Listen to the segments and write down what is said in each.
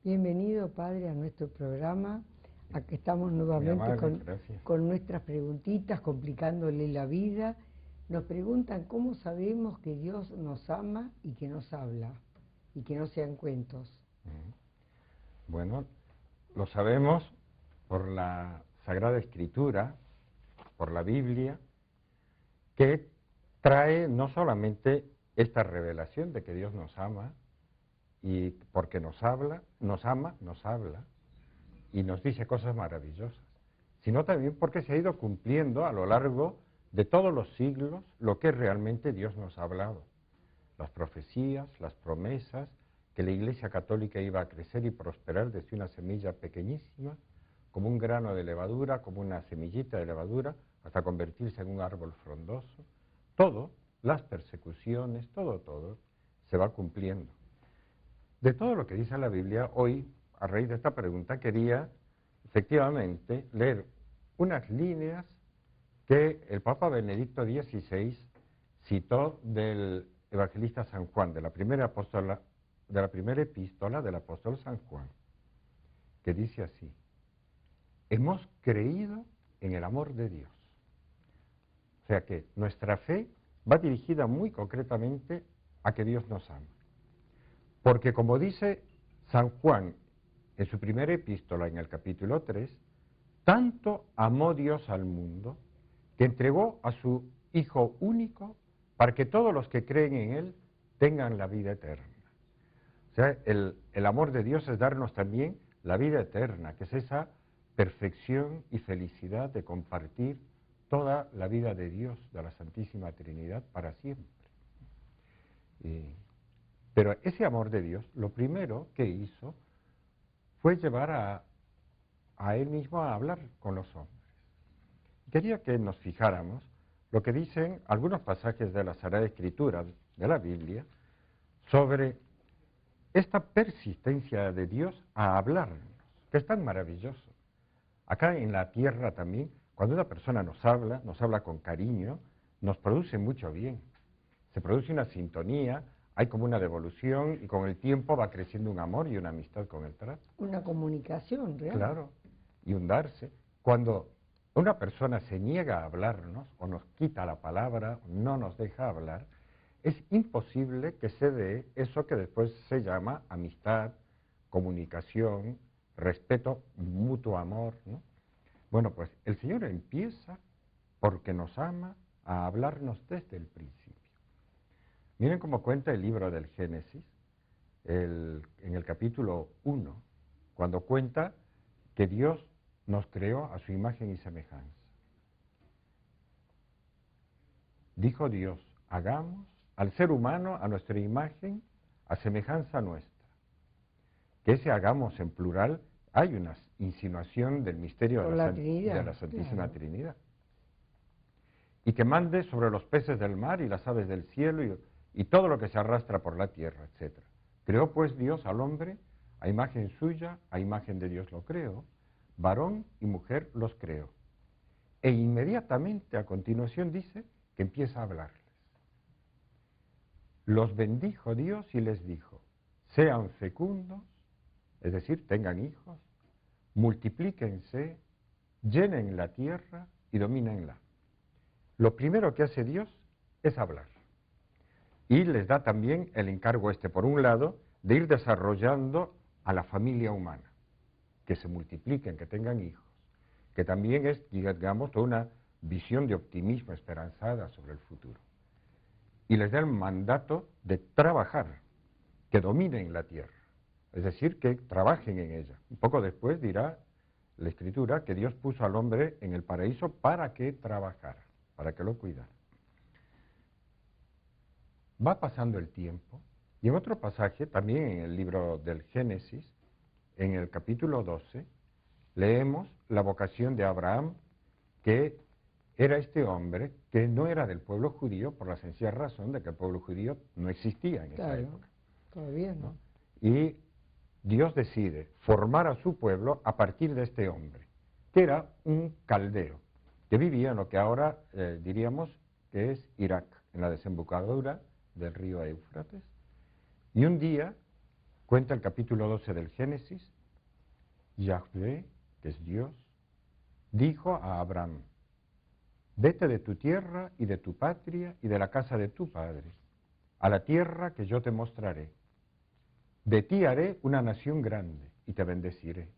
Bienvenido, Padre, a nuestro programa. Aquí estamos nuevamente con nuestras preguntitas, complicándole la vida. Nos preguntan cómo sabemos que Dios nos ama y que nos habla, y que no sean cuentos. Bueno, lo sabemos por la Sagrada Escritura, por la Biblia, que trae no solamente esta revelación de que Dios nos ama, y porque nos habla, nos ama, nos habla, y nos dice cosas maravillosas, sino también porque se ha ido cumpliendo a lo largo de todos los siglos lo que realmente Dios nos ha hablado. Las profecías, las promesas, que la Iglesia Católica iba a crecer y prosperar desde una semilla pequeñísima, como un grano de levadura, como una semillita de levadura, hasta convertirse en un árbol frondoso. Todo, las persecuciones, todo, se va cumpliendo. De todo lo que dice la Biblia, hoy, a raíz de esta pregunta, quería efectivamente leer unas líneas que el Papa Benedicto XVI citó del evangelista San Juan, de la primera epístola del apóstol San Juan, que dice así: hemos creído en el amor de Dios. O sea que nuestra fe va dirigida muy concretamente a que Dios nos ama. Porque como dice San Juan en su primera epístola, en el capítulo 3, tanto amó Dios al mundo que entregó a su Hijo único para que todos los que creen en Él tengan la vida eterna. O sea, el amor de Dios es darnos también la vida eterna, que es esa perfección y felicidad de compartir toda la vida de Dios, de la Santísima Trinidad, para siempre. Pero ese amor de Dios, lo primero que hizo fue llevar a Él mismo a hablar con los hombres. Quería que nos fijáramos lo que dicen algunos pasajes de la Sagrada Escritura, de la Biblia, sobre esta persistencia de Dios a hablarnos, que es tan maravilloso. Acá en la tierra también, cuando una persona nos habla con cariño, nos produce mucho bien. Se produce una sintonía, hay como una devolución y con el tiempo va creciendo un amor y una amistad con el trato. Una comunicación real. Claro, y un darse. Cuando una persona se niega a hablarnos o nos quita la palabra, no nos deja hablar, es imposible que se dé eso que después se llama amistad, comunicación, respeto, mutuo amor, ¿no? Bueno, pues el Señor empieza, porque nos ama, a hablarnos desde el principio. Miren cómo cuenta el libro del Génesis, en el capítulo 1, cuando cuenta que Dios nos creó a su imagen y semejanza. Dijo Dios: hagamos al ser humano a nuestra imagen, a semejanza nuestra. Que ese hagamos en plural, hay una insinuación del misterio de la Santísima Trinidad. Y que mande sobre los peces del mar y las aves del cielo y todo lo que se arrastra por la tierra, etc. Creó pues Dios al hombre, a imagen suya, a imagen de Dios lo creó, varón y mujer los creó. E inmediatamente a continuación dice que empieza a hablarles. Los bendijo Dios y les dijo: sean fecundos, es decir, tengan hijos, multiplíquense, llenen la tierra y domínenla. Lo primero que hace Dios es hablar. Y les da también el encargo por un lado, de ir desarrollando a la familia humana, que se multipliquen, que tengan hijos, que también es, digamos, toda una visión de optimismo esperanzada sobre el futuro. Y les da el mandato de trabajar, que dominen la tierra, es decir, que trabajen en ella. Un poco después dirá la Escritura que Dios puso al hombre en el paraíso para que trabajara, para que lo cuidara. Va pasando el tiempo, y en otro pasaje, también en el libro del Génesis, en el capítulo 12, leemos la vocación de Abraham, que era este hombre que no era del pueblo judío por la sencilla razón de que el pueblo judío no existía en esa época. Todavía no. Y Dios decide formar a su pueblo a partir de este hombre, que era un caldeo, que vivía en lo que ahora diríamos que es Irak, en la desembocadura del río Éufrates. Y un día cuenta el capítulo 12 del Génesis, Yahvé, que es Dios, dijo a Abraham: vete de tu tierra y de tu patria y de la casa de tu padre, a la tierra que yo te mostraré. De ti haré una nación grande y te bendeciré,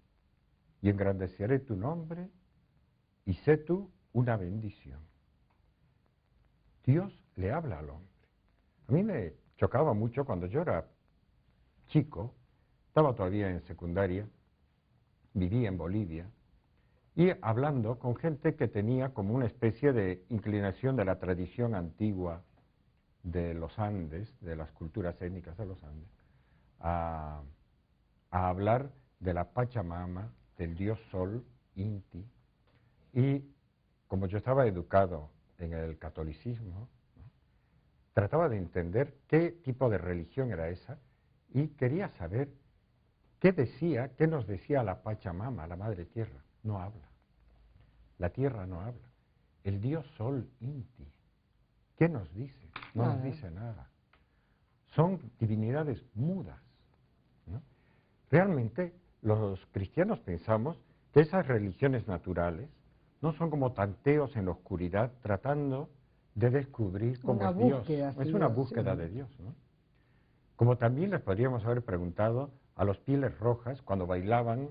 y engrandeceré tu nombre, y sé tú una bendición. Dios le habla al hombre. A mí me chocaba mucho cuando yo era chico, estaba todavía en secundaria, vivía en Bolivia, y hablando con gente que tenía como una especie de inclinación de la tradición antigua de los Andes, de las culturas étnicas de los Andes, a hablar de la Pachamama, del dios Sol, Inti, y como yo estaba educado en el catolicismo, ¿no?, trataba de entender qué tipo de religión era esa y quería saber qué decía, qué nos decía la Pachamama, la Madre Tierra. No habla. La Tierra no habla. El dios Sol, Inti, ¿qué nos dice? No nos dice nada. Son divinidades mudas, ¿no? Realmente los cristianos pensamos que esas religiones naturales no son como tanteos en la oscuridad tratando de descubrir cómo es Dios. Es una búsqueda de Dios, ¿no? Como también les podríamos haber preguntado a los Pieles Rojas cuando bailaban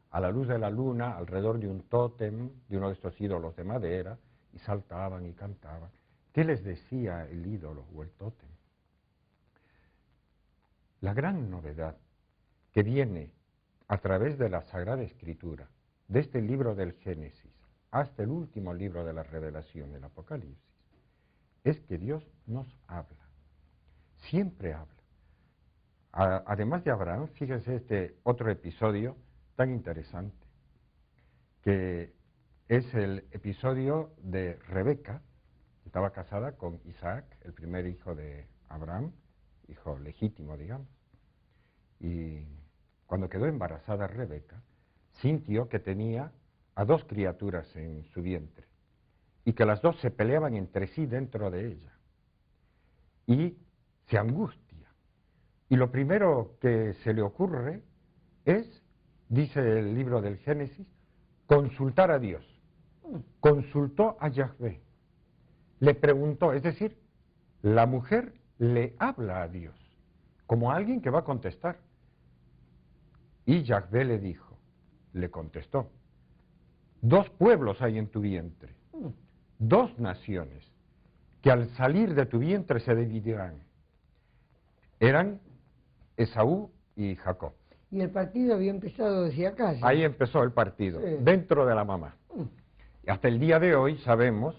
a la luz de la luna alrededor de un tótem, de uno de estos ídolos de madera, y saltaban y cantaban. ¿Qué les decía el ídolo o el tótem? La gran novedad que viene a través de la Sagrada Escritura, de este libro del Génesis hasta el último libro de la Revelación, el Apocalipsis, es que Dios nos habla, siempre habla. Además de Abraham, fíjense este otro episodio tan interesante, que es el episodio de Rebeca, que estaba casada con Isaac, el primer hijo de Abraham, hijo legítimo, digamos, y cuando quedó embarazada Rebeca, sintió que tenía a dos criaturas en su vientre, y que las dos se peleaban entre sí dentro de ella, y se angustia. Y lo primero que se le ocurre es, dice el libro del Génesis, consultar a Dios. Consultó a Yahvé. Le preguntó, es decir, la mujer le habla a Dios, como a alguien que va a contestar. Y Yahvé le dijo, le contestó, dos pueblos hay en tu vientre, dos naciones, que al salir de tu vientre se dividirán. Eran Esaú y Jacob. Y el partido había empezado desde acá. ¿Sí? Ahí empezó el partido, sí, dentro de la mamá. Y hasta el día de hoy sabemos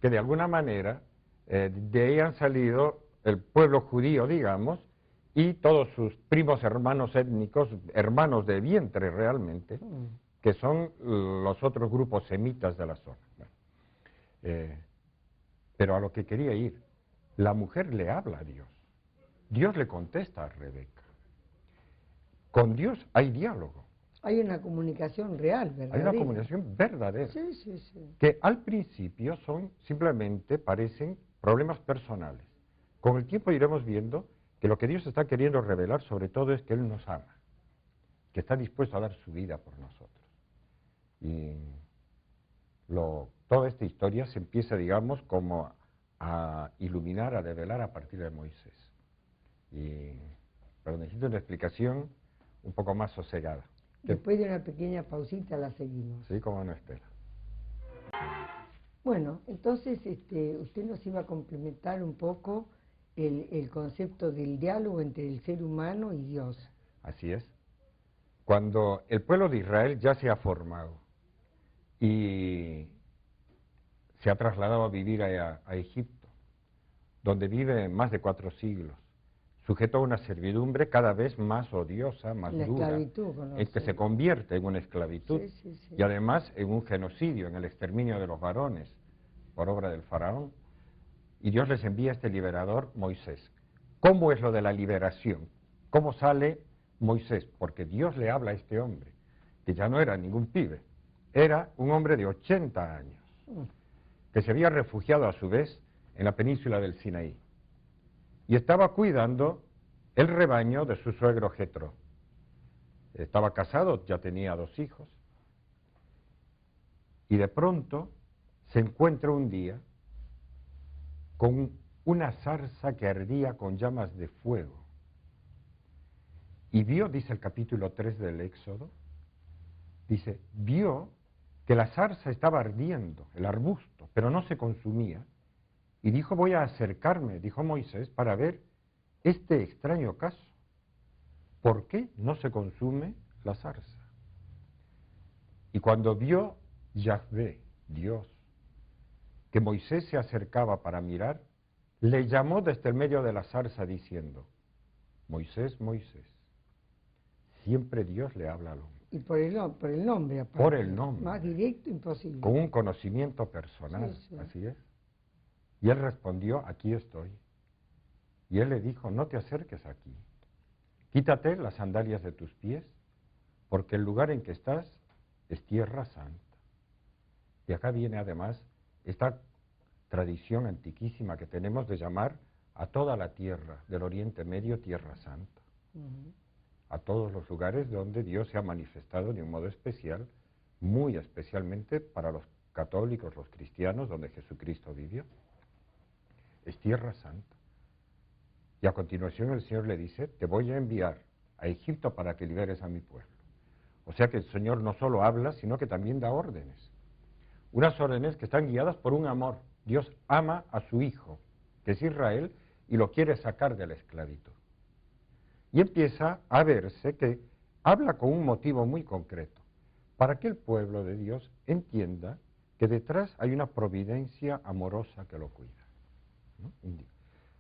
que de alguna manera de ahí han salido el pueblo judío, digamos, y todos sus primos hermanos étnicos, hermanos de vientre realmente, que son los otros grupos semitas de la zona. Bueno, pero a lo que quería ir, la mujer le habla a Dios. Dios le contesta a Rebeca. Con Dios hay diálogo. Hay una comunicación real, verdadera. Hay una comunicación verdadera. Sí, sí, sí. Que al principio son, simplemente parecen problemas personales. Con el tiempo iremos viendo que lo que Dios está queriendo revelar sobre todo es que Él nos ama, que está dispuesto a dar su vida por nosotros. Y toda esta historia se empieza, digamos, como a iluminar, a develar a partir de Moisés. Pero necesito una explicación un poco más sosegada. Después de una pequeña pausita la seguimos. Sí, como no, espera. Bueno, entonces usted nos iba a complementar un poco el concepto del diálogo entre el ser humano y Dios. Así es. Cuando el pueblo de Israel ya se ha formado y se ha trasladado a vivir a Egipto, donde vive más de 4 siglos, sujeto a una servidumbre cada vez más odiosa, más dura, en que se convierte en una esclavitud, y además en un genocidio, en el exterminio de los varones, por obra del faraón, y Dios les envía este liberador, Moisés. ¿Cómo es lo de la liberación? ¿Cómo sale Moisés? Porque Dios le habla a este hombre, que ya no era ningún pibe, era un hombre de 80 años, que se había refugiado a su vez en la península del Sinaí, y estaba cuidando el rebaño de su suegro Jetro. Estaba casado, ya tenía 2 hijos, y de pronto se encuentra un día con una zarza que ardía con llamas de fuego. Y vio, dice el capítulo 3 del Éxodo, dice, vio que la zarza estaba ardiendo, el arbusto, pero no se consumía. Y dijo, voy a acercarme, dijo Moisés, para ver este extraño caso. ¿Por qué no se consume la zarza? Y cuando vio Yahvé, Dios, que Moisés se acercaba para mirar, le llamó desde el medio de la zarza diciendo, Moisés, Moisés. Siempre Dios le habla al hombre. Y por el nombre, aparte. Por el nombre. Más directo, imposible. Con un conocimiento personal, sí, sí. Así es. Y él respondió, aquí estoy. Y él le dijo, no te acerques aquí. Quítate las sandalias de tus pies, porque el lugar en que estás es tierra santa. Y acá viene además esta tradición antiquísima que tenemos de llamar a toda la tierra del Oriente Medio tierra santa. A todos los lugares donde Dios se ha manifestado de un modo especial, muy especialmente para los católicos, los cristianos, donde Jesucristo vivió. Es tierra santa. Y a continuación el Señor le dice, te voy a enviar a Egipto para que liberes a mi pueblo. O sea que el Señor no solo habla, sino que también da órdenes. Unas órdenes que están guiadas por un amor. Dios ama a su Hijo, que es Israel, y lo quiere sacar de la esclavitud. Y empieza a verse que habla con un motivo muy concreto, para que el pueblo de Dios entienda que detrás hay una providencia amorosa que lo cuida, ¿no?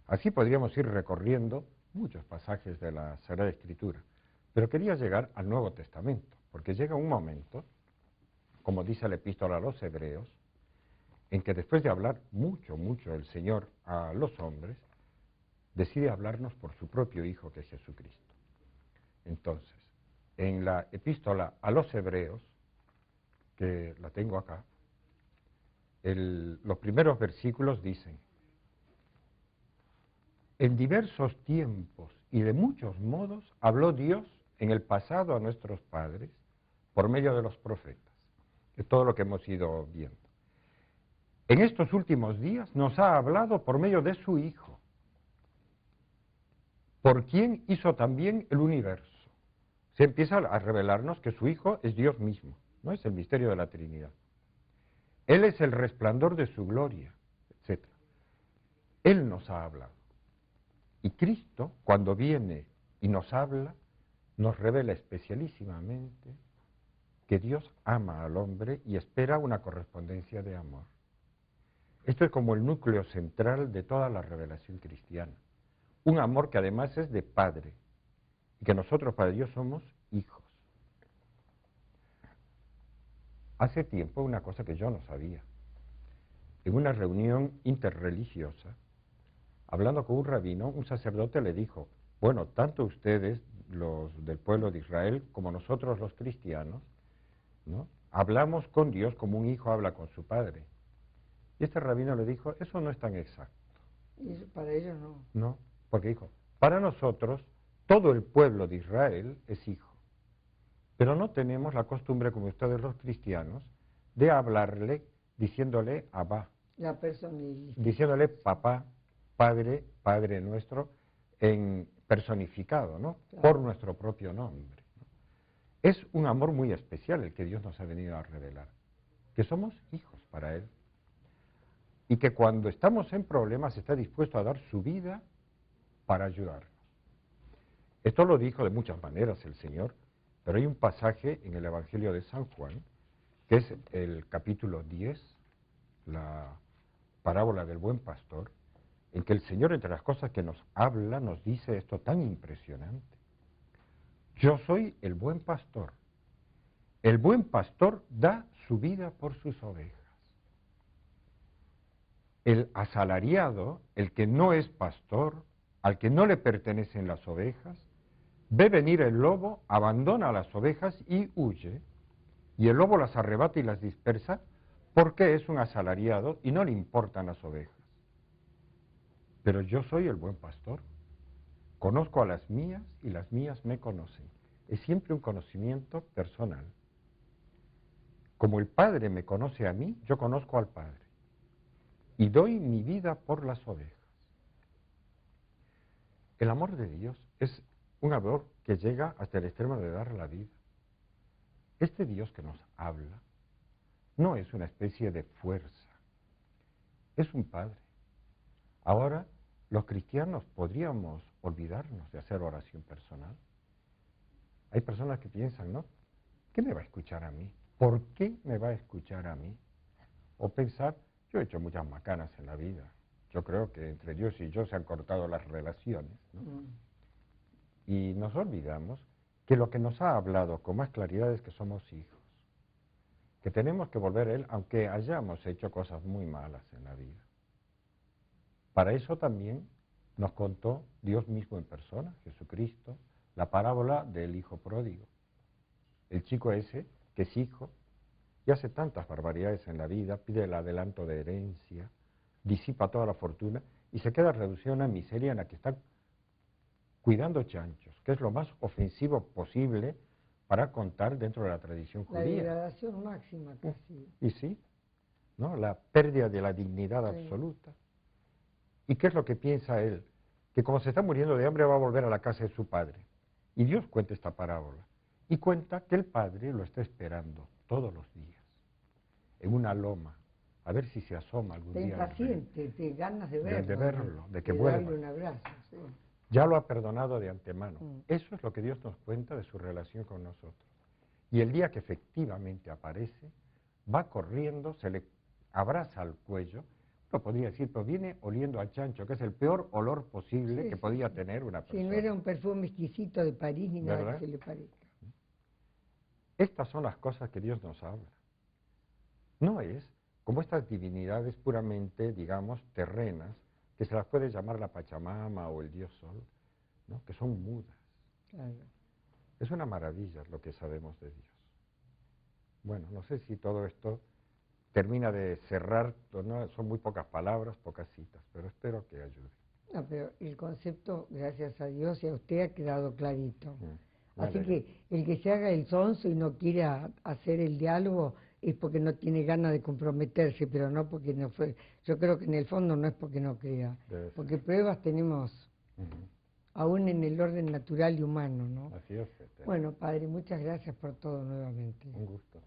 Así podríamos ir recorriendo muchos pasajes de la Sagrada Escritura, pero quería llegar al Nuevo Testamento, porque llega un momento, como dice la Epístola a los Hebreos, en que después de hablar mucho el Señor a los hombres, decide hablarnos por su propio Hijo, que es Jesucristo. Entonces, en la Epístola a los Hebreos, que la tengo acá, los primeros versículos dicen, en diversos tiempos y de muchos modos habló Dios en el pasado a nuestros padres por medio de los profetas. Es todo lo que hemos ido viendo. En estos últimos días nos ha hablado por medio de su Hijo, por quien hizo también el universo. Se empieza a revelarnos que su Hijo es Dios mismo, ¿no? Es el misterio de la Trinidad. Él es el resplandor de su gloria, etc. Él nos ha hablado. Y Cristo, cuando viene y nos habla, nos revela especialísimamente que Dios ama al hombre y espera una correspondencia de amor. Esto es como el núcleo central de toda la revelación cristiana. Un amor que además es de padre, y que nosotros para Dios somos hijos. Hace tiempo una cosa que yo no sabía. En una reunión interreligiosa, hablando con un rabino, un sacerdote le dijo, bueno, tanto ustedes, los del pueblo de Israel, como nosotros los cristianos, ¿no? Hablamos con Dios como un hijo habla con su padre. Y este rabino le dijo, eso no es tan exacto. Y eso para ellos no. No, porque dijo, para nosotros todo el pueblo de Israel es hijo. Pero no tenemos la costumbre, como ustedes los cristianos, de hablarle diciéndole Abba. La personalidad. Diciéndole papá, padre, padre nuestro, en personificado, ¿no? Claro. Por nuestro propio nombre. Es un amor muy especial el que Dios nos ha venido a revelar, que somos hijos para Él. Y que cuando estamos en problemas está dispuesto a dar su vida para ayudarnos. Esto lo dijo de muchas maneras el Señor, pero hay un pasaje en el Evangelio de San Juan, que es el capítulo 10, la parábola del buen pastor, en que el Señor, entre las cosas que nos habla, nos dice esto tan impresionante. Yo soy el buen pastor. El buen pastor da su vida por sus ovejas. El asalariado, el que no es pastor, al que no le pertenecen las ovejas, ve venir el lobo, abandona a las ovejas y huye, y el lobo las arrebata y las dispersa porque es un asalariado y no le importan las ovejas. Pero yo soy el buen pastor. Conozco a las mías y las mías me conocen. Es siempre un conocimiento personal. Como el Padre me conoce a mí, yo conozco al Padre. Y doy mi vida por las ovejas. El amor de Dios es un amor que llega hasta el extremo de dar la vida. Este Dios que nos habla no es una especie de fuerza, es un Padre. Ahora, los cristianos podríamos olvidarnos de hacer oración personal. Hay personas que piensan, ¿no? ¿Qué me va a escuchar a mí? ¿Por qué me va a escuchar a mí? O pensar, yo he hecho muchas macanas en la vida. Yo creo que entre Dios y yo se han cortado las relaciones, ¿no? Y nos olvidamos que lo que nos ha hablado con más claridad es que somos hijos, que tenemos que volver a Él, aunque hayamos hecho cosas muy malas en la vida. Para eso también nos contó Dios mismo en persona, Jesucristo, la parábola del hijo pródigo. El chico ese, que es hijo, y hace tantas barbaridades en la vida, pide el adelanto de herencia, disipa toda la fortuna y se queda reducido a una miseria en la que está cuidando chanchos, que es lo más ofensivo posible para contar dentro de la tradición judía. La degradación máxima casi. Y sí, ¿no? La pérdida de la dignidad absoluta. ¿Y qué es lo que piensa él? Que como se está muriendo de hambre va a volver a la casa de su padre. Y Dios cuenta esta parábola. Y cuenta que el padre lo está esperando todos los días, en una loma, a ver si se asoma algún día. Está impaciente, tiene ganas de verlo. De verlo, de que vuelva. Darle un abrazo, sí. Ya lo ha perdonado de antemano. Eso es lo que Dios nos cuenta de su relación con nosotros. Y el día que efectivamente aparece, va corriendo, se le abraza al cuello. Uno podría decir, pero viene oliendo a chancho, que es el peor olor posible que podía tener una persona. Si no era un perfume exquisito de París ni nada que se le parezca. Estas son las cosas que Dios nos habla. No es como estas divinidades puramente, digamos, terrenas, que se las puede llamar la Pachamama o el Dios Sol, ¿no? Que son mudas. Claro. Es una maravilla lo que sabemos de Dios. Bueno, no sé si todo esto termina de cerrar, ¿no? Son muy pocas palabras, pocas citas, pero espero que ayude. No, pero el concepto, gracias a Dios y a usted, ha quedado clarito. Así que el que se haga el sonso y no quiera hacer el diálogo es porque no tiene ganas de comprometerse, pero no porque no fue. Yo creo que en el fondo no es porque no crea, porque pruebas tenemos aún en el orden natural y humano, ¿no? Así es. Bueno, padre, muchas gracias por todo nuevamente. Un gusto.